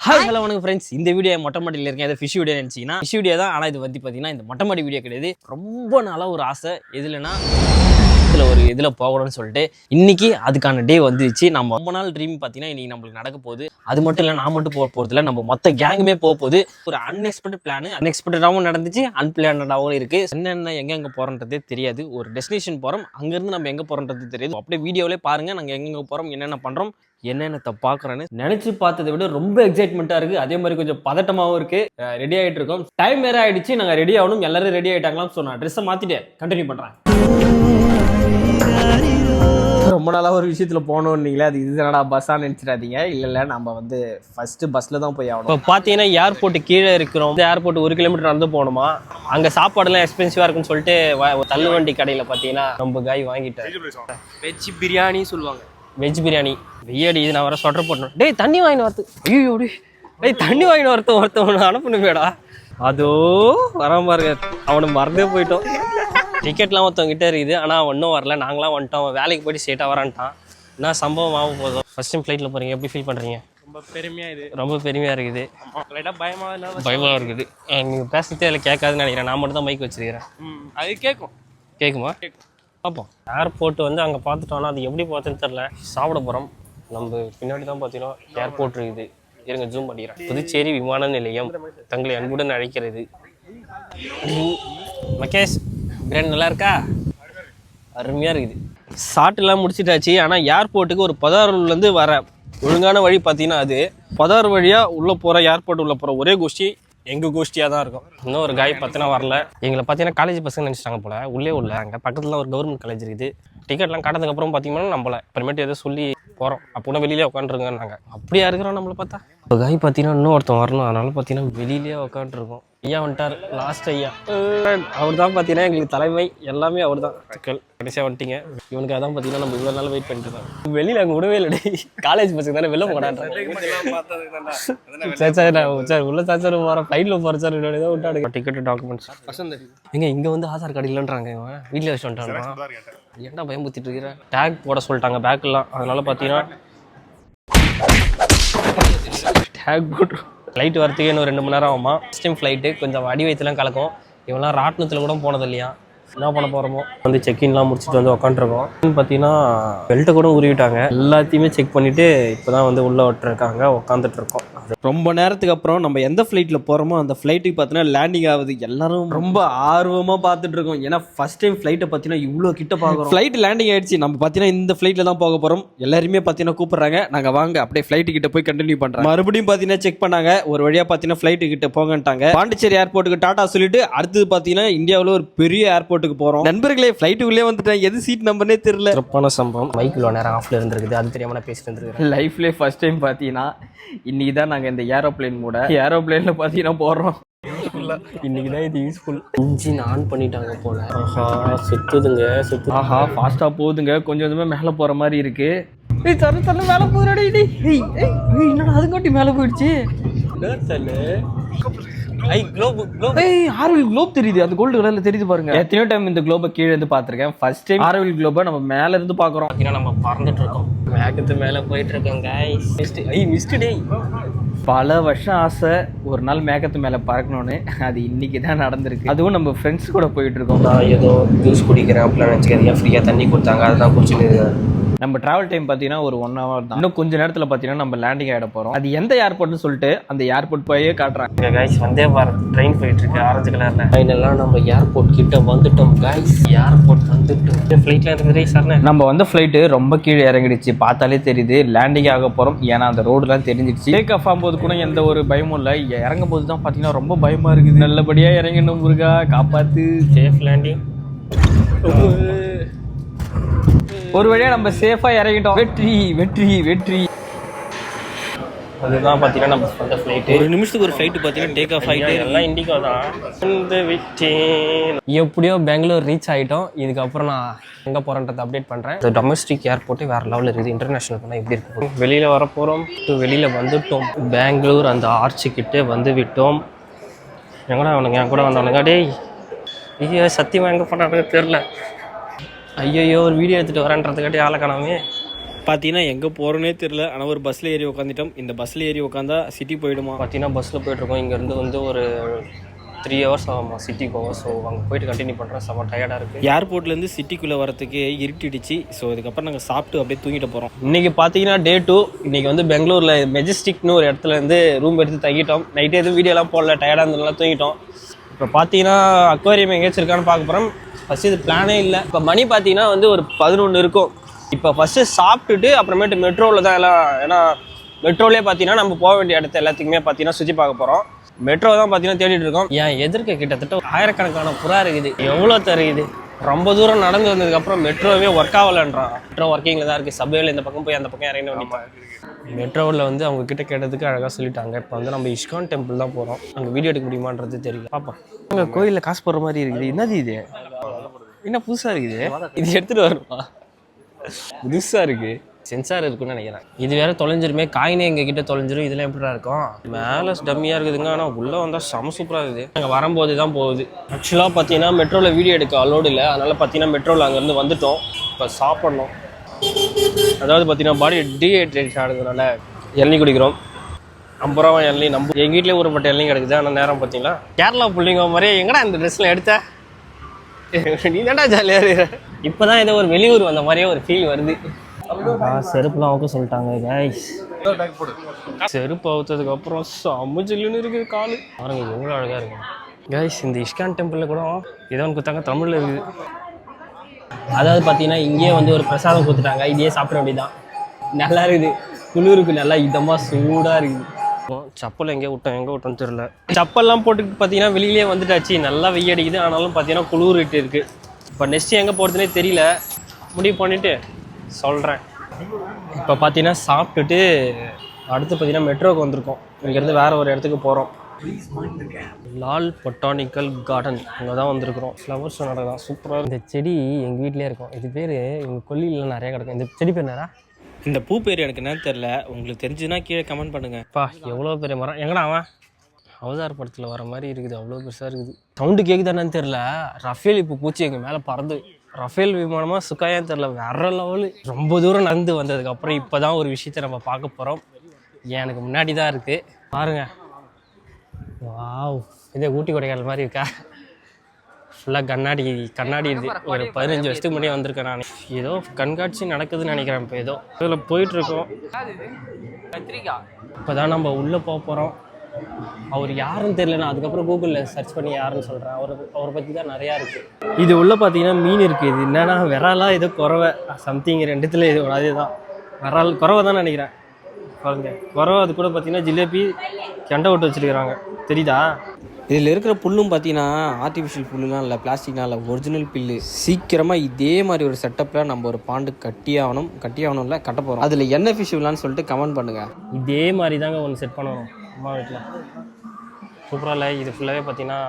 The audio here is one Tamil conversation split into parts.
ஹாய் ஹலோ வணக்கம் ஃப்ரெண்ட்ஸ். இந்த வீடியோ மொட்டை மாடியில் இருக்கேன். இது ஃபிஷ் வீடியோ நினச்சிங்கன்னா ஃபிஷ் வீடியோ தான். ஆனால் இது வந்து பார்த்தீங்கன்னா இந்த மொட்டை மாடி வீடியோ கிடையாது. ரொம்ப நாளாக ஒரு ஆசை எதுலன்னா இதில் போகணும்னு சொல்லிட்டு இன்னைக்கு அதுக்கான டே வந்துச்சு. நம்ம ரொம்ப நாள் ட்ரீம் பார்த்தீங்கன்னா இன்னைக்கு நம்மளுக்கு நடக்க போகுது. அது மட்டும் இல்லை, நான் மட்டும் போக போகிறதில்ல, நம்ம மொத்த கேங்குமே போக போகுது. ஒரு அன்எக்ஸ்பெக்டட் பிளான், அன்எக்ஸ்பெக்டடாகவும் நடந்துச்சு, அன்பிளானடாகவும் இருக்குது. என்னென்ன எங்கெங்கே போகிறோன்றதே தெரியாது. ஒரு டெஸ்டினேஷன் போகிறோம், அங்கேருந்து நம்ம எங்கே போகிறோன்றது தெரியாது. அப்படியே வீடியோவிலே பாருங்கள் நாங்கள் எங்கெங்கே போகிறோம், என்னென்ன பண்ணுறோம், என்னென்னத்தை பார்க்குறேன்னு நினச்சி பார்த்ததை விட ரொம்ப எக்ஸைட்மெண்ட்டாக இருக்குது. அதே மாதிரி கொஞ்சம் பதட்டமாகவும் இருக்குது. ரெடி ஆகிட்டு இருக்கோம். டைம் வேறு ஆகிடுச்சு, நாங்கள் ரெடி ஆகணும். எல்லோரும் ரெடி ஆகிட்டாங்களாம். ஸோ நான் ட்ரெஸ்ஸை மாற்றிட்டு கண்டினியூ பண்ணுறேன். ரொம்ப நாளாக ஒரு விஷயத்தில் போகணுன்னீங்களே, அது இதுதானடா பஸ்ஸான்னு நினச்சிடாதீங்க. இல்லை நம்ம வந்து ஃபஸ்ட்டு பஸ்ஸில் தான் போய் ஆகணும். இப்போ பார்த்தீங்கன்னா ஏர்போர்ட்டு கீழே இருக்கிறோம். இந்த ஏர்போர்ட் 1 கிலோமீட்டர் நடந்து போகணுமா. அங்கே சாப்பாடுலாம் எக்ஸ்பென்சிவாக இருக்குன்னு சொல்லிட்டு தள்ளு வண்டி கடையில் பார்த்தீங்கன்னா நம்ம காய் வாங்கிட்டேன். வெஜ் பிரியாணி சொல்லுவாங்க, வெஜ் பிரியாணி. வெய்யடி, இது நான் வர ஸ்வெட்டர் போடணும். டேய் தண்ணி வாங்கின்னு வரது. ஐயோ டேய் தண்ணி வாங்கின்னு ஒருத்தவனை அனுப்பணுமேடா. அதோ வராம பாருங்க, அவனை மறந்தே போயிட்டோம். டிக்கெட்லாம் ஒருத்தவங்கிட்ட இருக்குது, ஆனால் அவன் இன்னும் வரல. நாங்களாம் வந்துட்டோம். அவன் வேலைக்கு போய்ட்டு ஸ்ட்ரெயிட்டாக வரான்ட்டான். என்ன சம்பவம் ஆக போதும். ஃபர்ஸ்ட் டைம் ஃப்ளைட்டில் போகிறீங்க, எப்படி ஃபீல் பண்ணுறீங்க? ரொம்ப பெருமையாக இருக்குது. பயமாக இருக்குது. நீங்கள் பேசுகிறதே அதில் கேட்காதுன்னு நினைக்கிறேன். நான் மட்டும் தான் மைக் வச்சிருக்கிறேன். அது கேட்குமா? பார்ப்போம். ஏர்போர்ட் வந்து அங்கே பார்த்துட்டோன்னா அது எப்படி பார்த்துன்னு தெரில. சாப்பிட போகிறோம். நம்ம பின்னாடி தான் பார்த்தீங்கன்னா ஏர்போர்ட் இருக்குது. இருங்க ஜூம் பண்ணிக்கிறேன். புதுச்சேரி விமான நிலையம் தங்களை அன்புடன் அழைக்கிறது. மகேஷ் பிரியாணி நல்லா இருக்கா? அருமையாக இருக்குது. சாட்டெல்லாம் முடிச்சிட்டாச்சு. ஆனால் ஏர்போர்ட்டுக்கு ஒரு 16 வர ஒழுங்கான வழி பார்த்தீங்கன்னா அது 16 வழியாக உள்ளே போகிற ஏர்போர்ட் உள்ளே போகிற ஒரே கோஷ்டி எங்கள் கோஷ்டியாக தான் இருக்கும். இன்னும் ஒரு காய் பார்த்தீங்கன்னா வரல. எங்களை பார்த்தீங்கன்னா காலேஜ் பசங்க நினச்சிட்டாங்க போல். உள்ளே உள்ள அங்கே பக்கத்தில் ஒரு கவர்மெண்ட் காலேஜ் இருக்குது. டிக்கெட்லாம் காட்டதுக்கப்புறம் பார்த்தீங்கன்னா நம்மளை அப்புறமேட்டு எதோ சொல்லி போகிறோம். அப்போனா வெளியிலே உட்காந்துருங்க. நாங்கள் அப்படியா இருக்கிறோம். நம்மளை பார்த்தா இப்போ காய் பார்த்தீங்கன்னா இன்னும் ஒருத்தன் வரணும். அதனால பார்த்தீங்கன்னா வெளியிலே உட்காந்துருக்கோம். ஐயா வந்துட்டார், லாஸ்ட் ஐயா. அவர் தான் பார்த்தீங்கன்னா எங்களுக்கு தலைமை, எல்லாமே அவர் தான். கடைசியாக வந்துட்டீங்க. இவனுக்கு அதான் பார்த்தீங்கன்னா நம்ம இவ்வளோ நாள் வெயிட் பண்ணிட்டு இருக்கோம். வெளியில் அங்கே விடவே இல்லை. காலேஜ் பசங்க தானே வெளில போடான்றாங்க. சார் உள்ள சார் வர ஃப்ளைட்டில் போகிற சார் தான் விட்டாடுங்க. டிக்கெட் டாக்குமெண்ட்ஸ் எங்க இங்கே வந்து ஆதார் கார்டு இல்லைன்றாங்க. இவன் வீட்டில் வச்சு வந்துட்டாங்க. ஏன்டா பயம்புத்திட்டு இருக்கிற? டேக் போட சொல்லிட்டாங்க பேக்கெல்லாம். அதனால பார்த்தீங்கன்னா டேக் போட்டு ஃப்ளைட் வரத்துக்கு இன்னும் 2 மணி நேரம் ஆகுமா. ஃபஸ்ட் டைம் ஃப்ளைட்டு கொஞ்சம் அடி வயிற்றுலாம் கலக்கும். இவெல்லாம் ராட்டினத்தில் கூட போனது இல்லையா. என்ன பண்ண போகிறோமோ வந்து செக்இன்லாம் முடிச்சுட்டு வந்து உட்காந்துருக்கோம். பார்த்தீங்கன்னா பெல்ட்டை கூட உருவிட்டாங்க. எல்லாத்தையுமே செக் பண்ணிவிட்டு இப்போ தான் வந்து உள்ளே விட்டுருக்காங்க. உட்காந்துட்டு இருக்கோம். ரொம்ப நேரத்துக்கு அப்புறம் நம்ம எந்த ஃப்ளைட்டில் போகிறோமோ அந்த ஃப்ளைட்டுக்கு பார்த்தீங்கன்னா லேண்டிங் ஆகுது. எல்லாரும் ரொம்ப ஆர்வமாக பார்த்துட்டு இருக்கோம். ஏன்னா ஃபஸ்ட் டைம் ஃப்ளைட்டை பார்த்தீங்கன்னா இவ்வளோ கிட்ட பார்க்குறோம். ஃப்ளைட் லேண்டிங் ஆகிடுச்சு. நம்ம பார்த்தீங்கன்னா இந்த ஃப்ளைட்டில் தான் போக போகிறோம். எல்லாருமே பார்த்தீங்கன்னா கூப்பிட்றாங்க. நாங்கள் வாங்க அப்படியே ஃப்ளைட்டு கிட்ட போய் கண்டினியூ பண்ணுறோம். மறுபடியும் பார்த்தீங்கன்னா செக் பண்ணாங்க. ஒரு வழியாக பார்த்தீங்கன்னா ஃப்ளைட்டு கிட்ட போங்கன்ட்டாங்க. பாண்டிச்சேரி ஏர்போர்ட்டுக்கு டாட்டா சொல்லிட்டு அடுத்தது பார்த்தீங்கன்னா இந்தியாவில் ஒரு பெரிய ஏர்போர்ட்டுக்கு போகிறோம். நண்பர்களே ஃப்ளைட்டுக்குள்ளே வந்துட்டேன். எது சீட் நம்பர்னே தெரியல. சிறப்பான சம்பவம். மைக்கில் நேரம் ஆஃப்ல இருந்திருக்குது. அது தெரியாமல் நான் பேசிட்டு இருந்திருக்கேன். லைஃப்லேயே ஃபர்ஸ்ட் டைம் பார்த்தீங்கன்னா இன்னைக்கு தான் நாங்கள் இந்த ஏரோப்ளேனில் பார்த்தீங்கன்னா போடுறோம். இன்னைக்கு தான் இது யூஸ்ஃபுல். இன்ஜின் ஆன் பண்ணிட்டாங்க போல. ஆஹா சுத்துதுங்க. ஆஹா ஃபாஸ்ட்டாக போகுதுங்க. கொஞ்சம் கொஞ்சமாக மேலே போகிற மாதிரி இருக்கு. தரல மேலே போகிறாடி. என்னடா அதுங்காட்டி மேலே போயிடுச்சு. ஆர்வில் குளோப் தெரியுது. அந்த கோல்டு கலர்ல தெரியுது பாருங்க. எத்தனையோ டைம் இந்த குளோபை கீழே இருந்து பார்த்துருக்கேன். ஃபர்ஸ்ட் டைம் ஆர்வில் குளோபை நம்ம மேல இருந்து பார்க்குறோம். நம்ம பறந்துட்டு இருக்கோம். மேகத்து மேலே போயிட்டு இருக்கோம். பல வருஷம் ஆசை ஒரு நாள் மேகத்து மேலே பறக்கணும்னு. அது இன்னைக்கு தான் நடந்திருக்கு. அதுவும் நம்ம ஃப்ரெண்ட்ஸ் கூட போயிட்டு இருக்கோம். நான் ஏதோ ஜூஸ் குடிக்கிறேன் அப்படிலாம் நினச்சிக்கிறேன். ஃப்ரீயாக தண்ணி கொடுத்தாங்க, அதுதான் குடிச்சுன்னு. நம்ம டிராவல் டைம் பார்த்தீங்கன்னா ஒரு 1 hour தான். இன்னும் கொஞ்சம் நேரத்தில் பார்த்தீங்கன்னா நம்ம லேண்டிங் ஆகிட போகிறோம். அது எந்த ஏர்போர்ட்னு சொல்லிட்டு அந்த ஏர்போர்ட் போயே காட்டுறாங்க. கைஸ் வந்தே பாரத் ட்ரெயின் போயிட்டு இருக்கு ஆரஞ்சு கலர்ல. ஃபைனலாக நம்ம ஏர்போர்ட் கிட்ட வந்துட்டோம் கைஸ். ஏர்போர்ட் வந்துட்டோம். ஃப்ளைட்ல இருக்குது சார். நம்ம வந்து ஃப்ளைட்டு ரொம்ப கீழே இறங்கிடுச்சு. பார்த்தாலே தெரியுது லேண்டிங் ஆக போகிறோம். ஏன்னா அந்த ரோடுலாம் தெரிஞ்சிடுச்சு. டேக் ஆஃப் ஆகும்போது கூட எந்த ஒரு பயமும் இல்லை. இறங்கும் போது தான் பார்த்தீங்கன்னா ரொம்ப பயமாக இருக்குது. நல்லபடியாக இறங்கணும் முருகா, காப்பாற்று. Safe landing. ஒரு வழியா நம்ம சேஃபா இறங்கிட்டோம். வெற்றி வெற்றி வெற்றி. அதுதான் பார்த்தீங்கன்னா நம்ம அந்த ஃப்ளைட்டு. ஒரு நிமிஷத்துக்கு ஒரு ஃப்ளைட்டு பார்த்தீங்கன்னா டேக் ஆஃப் ஆகிட்டு எல்லாம் இண்டிகோ தான். வந்து விட்டேன். எப்படியோ பெங்களூர் ரீச் ஆகிட்டோம். இதுக்கப்புறம் நான் எங்கே போகிறேன்றதை அப்டேட் பண்ணுறேன். இந்த டொமஸ்டிக் ஏர்போர்ட்டே வேறு லெவலில் இருக்குது. இன்டர்நேஷ்னல் போனால் எப்படி இருக்கும். வெளியில் வர போகிறோம். வெளியில் வந்துவிட்டோம். பெங்களூர் அந்த ஆர்ச்சுக்கிட்டே வந்து விட்டோம். எங்கடா அவனுங்க என் கூட வந்தவனுங்க. டேய் ஐயோ சத்தியமாக எங்கே போனான்னு தெரில. ஐயோ ஒரு வீடியோ எடுத்துகிட்டு வரேன்றதுக்காட்டி ஆளை காணாமே. பார்த்தீங்கன்னா எங்கே போகிறோன்னே தெரில. ஆனால் ஒரு பஸ்ஸில் ஏறி உட்காந்துட்டோம். இந்த பஸ்ஸில் ஏறி உட்காந்தா சிட்டி போயிடுமா? பார்த்தீங்கன்னா பஸ்ஸில் போயிட்டுருக்கோம். இங்கேருந்து வந்து ஒரு 3 ஹவர்ஸ் ஆகுமா சிட்டி போவோம். ஸோ அங்கே போயிட்டு கண்டினியூ பண்ணுறேன். செம்ம டயர்டாக இருக்குது. ஏர்போர்ட்லேருந்து சிட்டிக்குள்ளே வரத்துக்கு இருட்டிடுச்சு. ஸோ இதுக்கப்புறம் நாங்கள் சாப்பிட்டு அப்படியே தூங்கிட்டு போகிறோம். இன்றைக்கி பார்த்தீங்கன்னா Day 2. இன்றைக்கி வந்து பெங்களூரில் மெஜஸ்டிக்னு ஒரு இடத்துலேருந்து ரூம் எடுத்து தங்கிட்டோம். நைட்டே எதுவும் வீடியோலாம் போடல, டயர்டாக இருந்ததுலாம் தூங்கிட்டோம். இப்போ பார்த்தீங்கன்னா அக்வாரியம் எங்கேயாச்சும் இருக்கான்னு பார்க்க போகிறோம். ஃபஸ்ட்டு இது பிளானே இல்லை. இப்போ மணி பார்த்தீங்கன்னா வந்து ஒரு 11 இருக்கும். இப்போ ஃபஸ்ட்டு சாப்பிட்டுட்டு அப்புறமேட்டு மெட்ரோவில் தான் எல்லாம், ஏன்னா மெட்ரோலே பார்த்தீங்கன்னா நம்ம போக வேண்டிய இடத்த எல்லாத்துக்குமே பார்த்தீங்கன்னா சுற்றி பார்க்க போகிறோம். மெட்ரோ தான் பார்த்தீங்கன்னா தேடிட்டு இருக்கோம். ஏன் எதிர்க்க கிட்டத்தட்ட 1000கணக்கான புறா இருக்குது. எவ்வளோ தருகுது. ரொம்ப தூரம் நடந்து வந்ததுக்கப்புறம் மெட்ரோவே ஒர்க் ஆகலைன்றான். மெட்ரோ ஒர்க்கிங்கில் தான் இருக்குது. சபையில் இந்த பக்கம் போய் அந்த பக்கம் இறங்கி வண்டிப்பாங்க. மெட்ரோவில் வந்து அவங்க கிட்ட கேட்டதுக்கு அழகாக சொல்லிட்டாங்க. இப்போ வந்து நம்ம இஸ்கான் டெம்பிள் தான் போகிறோம். அங்கே வீடியோ எடுக்க முடியுமான்றது தெரியல, பார்ப்போம். அங்கே கோயிலில் காசு போடுற மாதிரி இருக்குது. என்னது இது? என்ன புதுசாக இருக்குது? இது எடுத்துகிட்டு வரணுமா? புதுசாக இருக்குது. சென்சார் இருக்குன்னு நினைக்கிறேன். இது வேற தொலைஞ்சிருமே. காயினே எங்கள் கிட்ட தொலைஞ்சிரும். இதெல்லாம் எப்படிடா இருக்கும்? மேலே டம்மியாக இருக்குதுங்க. ஆனால் உள்ளே வந்தால் செம சூப்பராக இருக்குது. நாங்கள் வரும்போது தான் போகுது. ஆக்சுவலாக பார்த்தீங்கன்னா மெட்ரோவில் வீடியோ எடுக்க அலோடு இல்லை. அதனால் பார்த்தீங்கன்னா மெட்ரோவில் அங்கேருந்து வந்துட்டோம். இப்போ சாப்பிட்ணும். அதாவது பார்த்தீங்கன்னா பாடி டீஹைட்ரேஷன் ஆகுதுனால இளநீ குடிக்கிறோம். 50 ரூபா இளநீ. நம்ம எங்கள் வீட்டிலே ஊறப்பட்ட இளநீ கிடக்குது. ஆனால் நேரம் பார்த்தீங்கன்னா கேரளா பிள்ளைங்க மாதிரியே எங்கடா இந்த ட்ரெஸ்ஸில் எடுத்த நீ தான்டா ஜாலியாக இருக்கிற. இப்போ தான் ஏதோ ஒரு வெளியூர் வந்த மாதிரியே ஒரு ஃபீல் வருது. செருப்புலாம் அவுக்க சொல்லிட்டாங்க கைஸ். செருப்பு அவுத்ததுக்கு அப்புறம் செம்ம ஜில்லுன்னு இருக்குது காலு. பாருங்க எவ்வளோ அழகாக இருக்கு கைஸ். இந்த இஸ்கான் டெம்பிளில் கூட ஏதோ ஒன்று கொடுத்தாங்க, தமிழில் இருக்குது. அதாவது பார்த்தீங்கன்னா இங்கேயே வந்து ஒரு பிரசாதம் கொடுத்துட்டாங்க. இதையே சாப்பிட வேண்டியதான். நல்லா இருக்குது. குளிருக்கு நல்லா இதமாக சூடாக இருக்குது. சப்பல் எங்கே விட்டோம்னு தெரியல. சப்பல்லாம் போட்டுக்கிட்டு பார்த்தீங்கன்னா வெளியிலே வந்துட்டாச்சு. நல்லா வெய்ய அடிக்குது. ஆனாலும் பார்த்தீங்கன்னா குளிர்ட்டு இருக்குது. இப்போ நெக்ஸ்ட் எங்கே போகிறதுனே தெரியல. முடிவு பண்ணிவிட்டு சொல்கிறேன். இப்போ பார்த்தீங்கன்னா சாப்பிட்டுட்டு அடுத்து பார்த்தீங்கன்னா மெட்ரோவுக்கு வந்திருக்கோம். இங்கேருந்து வேறு ஒரு இடத்துக்கு போகிறோம். லால் பொட்டானிக்கல் கார்டன் அங்கே தான் வந்திருக்கிறோம். ஃப்ளவர்ஸ் நடக்கலாம் சூப்பராக. இந்த செடி எங்கள் வீட்டிலே இருக்கும். இது பேர் எங்கள் கொல்லியில் நிறையா கிடக்கும். இந்த செடி பேர் நேரா? இந்த பூ பேர் எனக்கு என்னன்னு தெரில. உங்களுக்கு தெரிஞ்சுன்னா கீழே கமெண்ட் பண்ணுங்கள். பா எவ்வளோ பெரிய மரம். எங்கடா அவன் அவதார் படத்தில் வர மாதிரி இருக்குது. அவ்வளோ பெருசாக இருக்குது. சவுண்டு கேட்குதானு தெரில. ரஃபேல் இப்போ பூச்சி எங்கள் மேலே பறந்து. ரஃபேல் விமானமாக சுக்காயான்னு தெரில. வேற லெவலு. ரொம்ப தூரம் நடந்து வந்ததுக்கப்புறம் இப்போ தான் ஒரு விஷயத்தை நம்ம பார்க்க போகிறோம். எனக்கு முன்னாடி தான் இருக்குது பாருங்கள். வாவ், இதே ஊட்டி கொடைக்கானல் மாதிரி இருக்கா? ஃபுல்லாக கண்ணாடி இது. ஒரு 15 வருஷத்துக்கு முன்னாடியே வந்திருக்கேன் நான். ஏதோ கண்காட்சி நடக்குதுன்னு நினைக்கிறேன். இப்போ ஏதோ இதில் போயிட்டுருக்கோம். இப்போ தான் நம்ம உள்ளே போக போகிறோம். அவர் யாருன்னு தெரியல. நான் அதுக்கப்புறம் கூகுளில் சர்ச் பண்ணி யாருன்னு சொல்கிறேன். அவரை பற்றி தான் நிறையா இருக்குது. இது உள்ளே பார்த்தீங்கன்னா மீன் இருக்குது. இது என்னென்னா விராலா ஏதோ குறவை சம்திங் ரெண்டுத்தில் இது அதே தான். விரால் குறவை தான் நினைக்கிறேன். பாருங்க குறவை. அது கூட பார்த்தீங்கன்னா ஜிலேபி கெண்டை விட்டு வச்சுருக்கிறாங்க. தெரியுதா? இதில் இருக்கிற புல்லும் பார்த்தீங்கன்னா ஆர்டிஃபிஷியல் புல்லுலாம் இல்லை, பிளாஸ்டிக்லாம் இல்லை, ஒரிஜினல் புல்லு. சீக்கிரமாக இதே மாதிரி ஒரு செட்டப்பில் நம்ம ஒரு பாண்டு கட்டியாகணும்ல கட்ட போகிறோம். அதில் என்ன ஃபிஷ் விடலான்னு சொல்லிட்டு கமெண்ட் பண்ணுங்கள். இதே மாதிரி தாங்க ஒன்று செட் பண்ணணும் அம்மா வீட்டில். சூப்பராக இல்லை. இது ஃபுல்லாகவே பார்த்தீங்கன்னா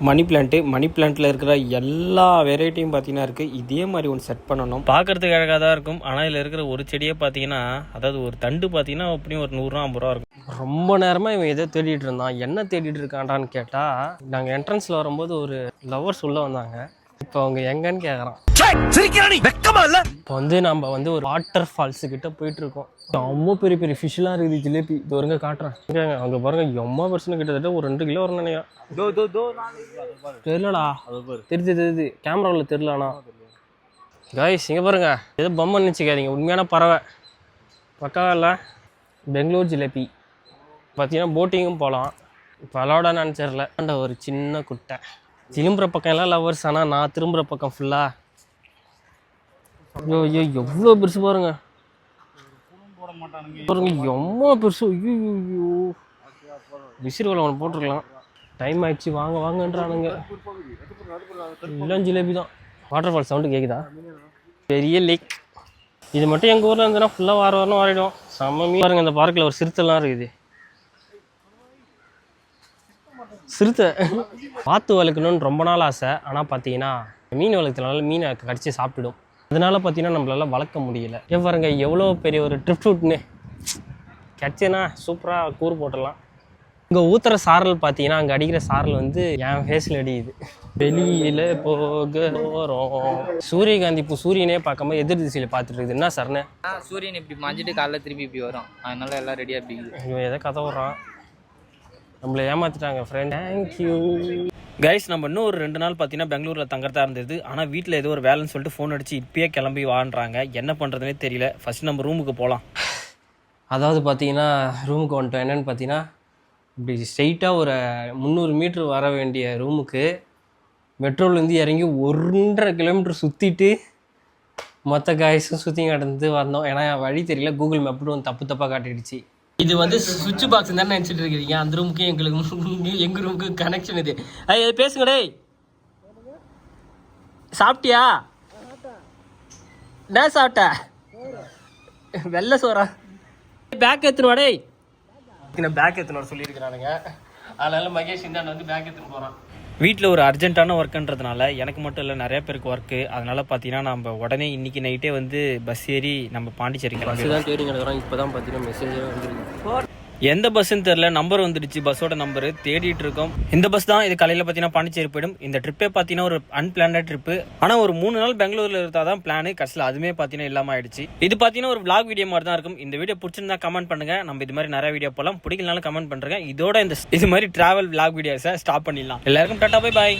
மணி பிளான்ட்டில் இருக்கிற எல்லா வெரைட்டியும் பார்த்தீங்கன்னா இருக்குது. இதே மாதிரி ஒன்று செட் பண்ணணும். பார்க்குறதுக்கு அழகாக தான் இருக்கும். ஆனால் இதில் இருக்கிற ஒரு செடியே பார்த்தீங்கன்னா, அதாவது ஒரு தண்டு பார்த்தீங்கன்னா அப்படியும் ஒரு 100 ரூபா 50 ரூபா இருக்கும். ரொம்ப நேரமாக இவன் எதோ தேடிட்டு இருந்தான். என்ன தேடிட்டு இருக்கான்டான்னு கேட்டால், நாங்கள் என்ட்ரன்ஸில் வரும்போது ஒரு லவர்ஸ் உள்ளே வந்தாங்க. இப்போ அவங்க எங்கன்னு கேட்குறான். இப்போ வந்து நம்ம வந்து ஒரு வாட்டர் ஃபால்ஸு கிட்ட போயிட்டு இருக்கோம். ரொம்ப பெரிய பெரிய ஃபிஷ்லாம் இருக்குது. ஜிலேபி இது வருங்க காட்டுறேன். அங்கே பாருங்க எம்மா பர்சன்ட் கிட்டத்தட்ட ஒரு 2 கிலோ வரும்னு நினைக்கிறேன். தெரியலடா. தெரியுது கேமராவில் தெரியலண்ணா. காய்ஸ் இங்கே பாருங்க. ஏதோ பொம்மை நினச்சிக்காதீங்க. உண்மையான பறவை. பக்காவா இல்லை? பெங்களூர் ஜிலேபி. பார்த்தீங்கன்னா போட்டிங்கும் போகலாம். இப்போ அலோடா நினச்சிடல. ஒரு சின்ன குட்டை. திரும்புகிற பக்கம் எல்லாம் லவர்ஸ். ஆனால் நான் திரும்புகிற பக்கம் ஃபுல்லாக ஐயோ எவ்வளோ பெருசு பாருங்க. பாருங்க எவ்வளோ பெருசு. ஐயோ விசிறுவலை ஒன்று போட்டிருக்கலாம். டைம் ஆயிடுச்சு வாங்கன்றானுங்க. எல்லாம் ஜிலேபி தான். வாட்டர் ஃபால் சவுண்டு கேட்குதா? பெரிய லேக். இது மட்டும் எங்கள் ஊரில் இருந்ததுன்னா ஃபுல்லாக வாரம் வாரிடும். செம்ம மீன் பாருங்கள். இந்த பார்க்கில் ஒரு சிறுத்தைலாம் இருக்குது. சிறுத்தை பார்த்து வளர்க்கணும்னு ரொம்ப நாள் ஆசை. ஆனால் பார்த்தீங்கன்னா மீன் வளர்க்கறதுனால மீனை கடிச்சு சாப்பிட்டுடும். அதனால பார்த்தீங்கன்னா நம்மளால வளர்க்க முடியல. பாருங்க எவ்வளோ பெரிய ஒரு ட்ரிப் ஷூட்னு கிடச்சுன்னா சூப்பராக கூறு போட்டுடலாம். இங்கே ஊத்துற சாரல் பார்த்தீங்கன்னா அங்கே அடிக்கிற சாரல் வந்து என் ஃபேஸில் அடிக்குது. வெளியில் போக போகிறோம். சூரியகாந்தி இப்போ சூரியனே பார்க்காம எதிர் திசையில் பார்த்துட்டு இருக்குது. என்ன சரணே? சூரியன் இப்படி மஞ்சிட்டு காலைல திருப்பி இப்படி வரும், அதனால எல்லாம் ரெடியாக இப்படி இவன் எதை கதை விட்றான், நம்மளை ஏமாற்றிட்டாங்க ஃப்ரெண்ட். Thank you guys. நம்ம இன்னும் ஒரு 2 நாள் பார்த்தீங்கன்னா பெங்களூரில் தங்கறதா இருந்தது. ஆனால் வீட்டில் ஏதோ ஒரு வேலைன்னு சொல்லிட்டு ஃபோன் அடிச்சு இப்பயே கிளம்பி வான்றாங்க. என்ன பண்ணுறதுனே தெரியல. ஃபர்ஸ்ட் நம்ம ரூமுக்கு போகலாம். அதாவது பார்த்தீங்கன்னா ரூமுக்கு வந்துட்டோம். என்னென்னு பார்த்தீங்கன்னா இப்படி ஸ்ட்ரெயிட்டாக ஒரு 300 மீட்ரு வர வேண்டிய ரூமுக்கு மெட்ரோலேருந்து இறங்கி 1.5 கிலோமீட்டர் சுற்றிட்டு மொத்த காய்ஸும் சுற்றி கடந்து வந்தோம். ஏன்னா வழி தெரியல, கூகுள் மேப் வந்து தப்பாக காட்டிடுச்சு. இது வந்து சுவிட்ச் பாக்ஸ் தானே நினச்சிட்டு இருக்கிறீங்க. அந்த ரூமுக்கு எங்கள் ரூமுக்கு கனெக்ஷன் இது. அது பேசுங்க டேய். சாப்பிட்டியா? என்ன சாப்பிட்ட? வெள்ளை சோறா? பேக் எடுத்துன்னு வாடே. பேக் எடுத்துன்னு வர சொல்லியிருக்கிறானுங்க. அதனால மகேஷ் இந்தாண்ட வந்து பேக் எடுத்துன்னு போகிறான். வீட்டில் ஒரு அர்ஜென்ட்டான ஒர்க்குன்றதுனால எனக்கு மட்டும் இல்லை நிறைய பேருக்கு ஒர்க்கு. அதனால பார்த்தீங்கன்னா நம்ம உடனே இன்னைக்கு நைட்டே வந்து பஸ் ஏறி நம்ம பாண்டிச்சேரி பஸ் தான் தேடி கிடக்குறோம். இப்போ தான் பார்த்தீங்கன்னா மெசேஜே வந்துருக்கு. எந்த பஸ்ஸுன்னு தெரில, நம்பர் வந்துடுச்சு, பஸ்ஸோட நம்பரு தேடிட்டு இருக்கோம். இந்த பஸ் தான் இது காலையில் பார்த்தீங்கன்னா பாண்டிச்சேரி போயிடும். இந்த ட்ரிப்பே பார்த்தீங்கன்னா ஒரு அன்பிளான்ட் ட்ரிப்பு. ஆனால் ஒரு 3 நாள் பெங்களூரில் இருந்தால் தான் பிளானு. கடைசியில் அதுவுமே பார்த்தீங்கன்னா இல்லாமல் ஆயிடுச்சு. இது பார்த்தீங்கன்னா ஒரு vlog வீடியோ மாதிரி தான் இருக்கும். இந்த வீடியோ பிடிச்சிருந்தா கமெண்ட் பண்ணுங்க. நம்ம இது மாதிரி நிறைய வீடியோ போகலாம். பிடிக்கலனாலும் கமெண்ட் பண்ணுறேன். இதோட இது மாதிரி டிராவல் vlog வீடியோஸை ஸ்டாப் பண்ணிடலாம். எல்லாருக்கும் டாடா பை பாய்.